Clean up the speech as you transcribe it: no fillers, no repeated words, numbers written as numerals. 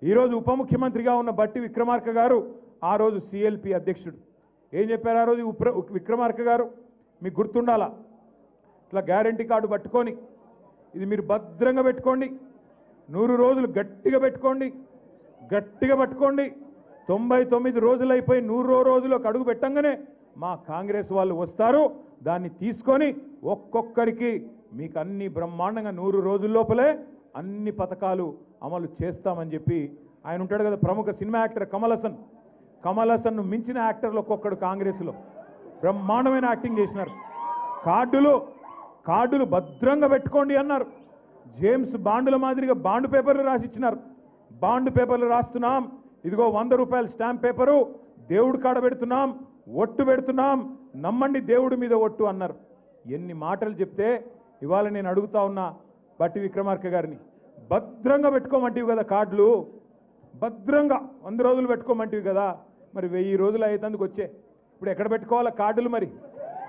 ఈరోజు ఉప ముఖ్యమంత్రిగా ఉన్న బట్టి విక్రమార్క గారు ఆ రోజు సిఎల్పి అధ్యక్షుడు ఏం చెప్పారు ఆ రోజు విక్రమార్క గారు మీకు గుర్తుండాలా ఇట్లా గ్యారంటీ కార్డు పట్టుకొని ఇది మీరు భద్రంగా పెట్టుకోండి 100 రోజులు గట్టిగా పెట్టుకోండి గట్టిగా పట్టుకోండి 99 రోజులు అయిపోయి 100వ రోజులో అడుగు పెట్టంగానే మా కాంగ్రెస్ వాళ్ళు వస్తారు దాన్ని తీసుకొని ఒక్కొక్కరికి మీకు అన్ని బ్రహ్మాండంగా 100 రోజుల లోపలే అన్ని పథకాలు అమలు చేస్తామని చెప్పి ఆయన ఉంటాడు కదా ప్రముఖ సినిమా యాక్టర్ కమల్ హాసన్ మించిన యాక్టర్లు ఒక్కొక్కడు కాంగ్రెస్లో బ్రహ్మాండమైన యాక్టింగ్ చేసినారు కార్డులు భద్రంగా పెట్టుకోండి అన్నారు జేమ్స్ బాండుల మాదిరిగా బాండ్ పేపర్లు రాసిచ్చినారు బాండ్ పేపర్లు రాస్తున్నాం ఇదిగో 100 రూపాయల స్టాంప్ పేపరు దేవుడు కాడ పెడుతున్నాం ఒట్టు పెడుతున్నాం నమ్మండి దేవుడి మీద ఒట్టు అన్నారు ఎన్ని మాటలు చెప్తే ఇవాళ నేను అడుగుతా ఉన్నా బట్టి విక్రమార్క గారిని భద్రంగా పెట్టుకోమంటివి కదా కార్డులు భద్రంగా 100 రోజులు పెట్టుకోమంటివి కదా మరి 1000 రోజులు అయ్యేందుకు వచ్చే ఇప్పుడు ఎక్కడ పెట్టుకోవాలా కార్డులు మరి